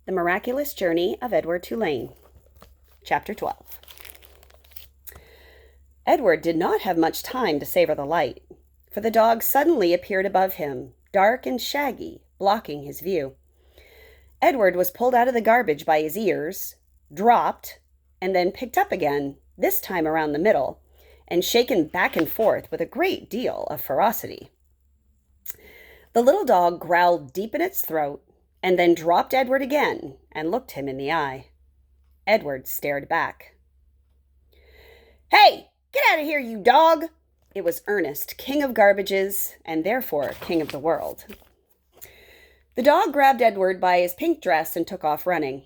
The Miraculous Journey of Edward Tulane. Chapter 12. Edward did not have much time to savor the light, for the dog suddenly appeared above him, dark and shaggy, blocking his view. Edward was pulled out of the garbage by his ears, dropped, and then picked up again, this time around the middle, and shaken back and forth with a great deal of ferocity. The little dog growled deep in its throat, and then dropped Edward again and looked him in the eye. Edward stared back. "Hey, get out of here, you dog!" It was Ernest, king of garbages, and therefore king of the world. The dog grabbed Edward by his pink dress and took off running.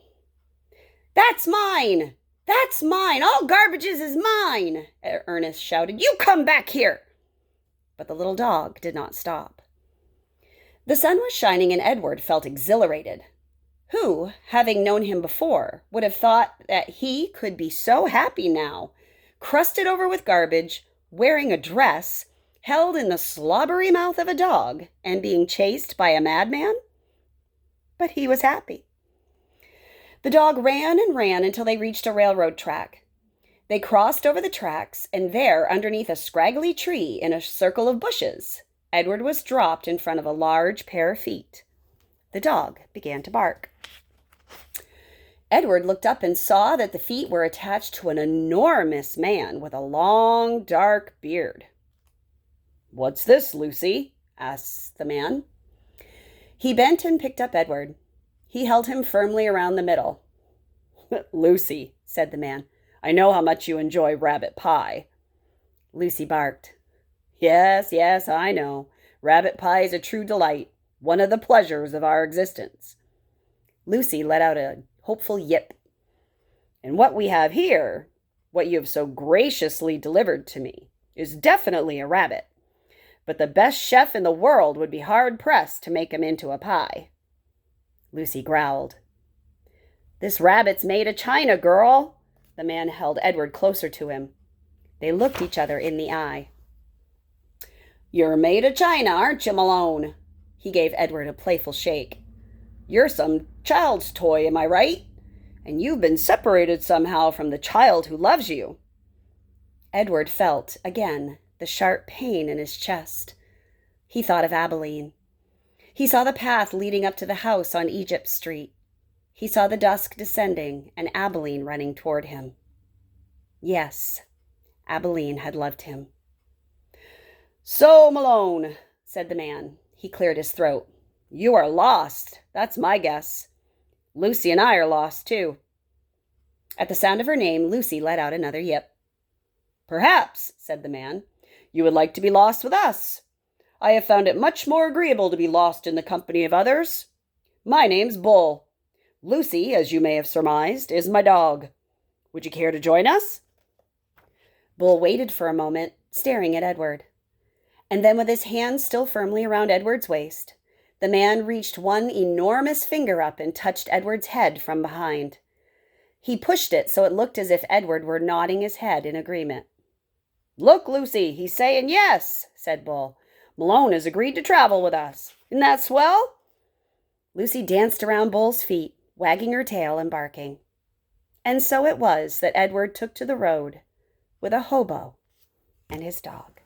"That's mine! That's mine! All garbages is mine!" Ernest shouted. "You come back here!" But the little dog did not stop. The sun was shining and Edward felt exhilarated. Who, having known him before, would have thought that he could be so happy now, crusted over with garbage, wearing a dress, held in the slobbery mouth of a dog, and being chased by a madman? But he was happy. The dog ran and ran until they reached a railroad track. They crossed over the tracks, and there, underneath a scraggly tree in a circle of bushes, Edward was dropped in front of a large pair of feet. The dog began to bark. Edward looked up and saw that the feet were attached to an enormous man with a long, dark beard. "What's this, Lucy?" asked the man. He bent and picked up Edward. He held him firmly around the middle. "Lucy," said the man, "I know how much you enjoy rabbit pie." Lucy barked. Yes, I know. Rabbit pie is a true delight, one of the pleasures of our existence." Lucy let out a hopeful yip. "And what we have here, what you have so graciously delivered to me, is definitely a rabbit. But the best chef in the world would be hard-pressed to make him into a pie." Lucy growled. "This rabbit's made of China, girl." The man held Edward closer to him. They looked each other in the eye. "You're made of China, aren't you, Malone?" He gave Edward a playful shake. "You're some child's toy, am I right? And you've been separated somehow from the child who loves you." Edward felt, again, the sharp pain in his chest. He thought of Abilene. He saw the path leading up to the house on Egypt Street. He saw the dusk descending and Abilene running toward him. Yes, Abilene had loved him. "So, Malone," said the man. He cleared his throat. "You are lost. That's my guess. Lucy and I are lost, too." At the sound of her name, Lucy let out another yip. "Perhaps," said the man, "you would like to be lost with us. I have found it much more agreeable to be lost in the company of others. My name's Bull. Lucy, as you may have surmised, is my dog. Would you care to join us?" Bull waited for a moment, staring at Edward. And then, with his hand still firmly around Edward's waist, the man reached one enormous finger up and touched Edward's head from behind. He pushed it so it looked as if Edward were nodding his head in agreement. "Look, Lucy, he's saying yes," said Bull. "Malone has agreed to travel with us. Isn't that swell?" Lucy danced around Bull's feet, wagging her tail and barking. And so it was that Edward took to the road with a hobo and his dog.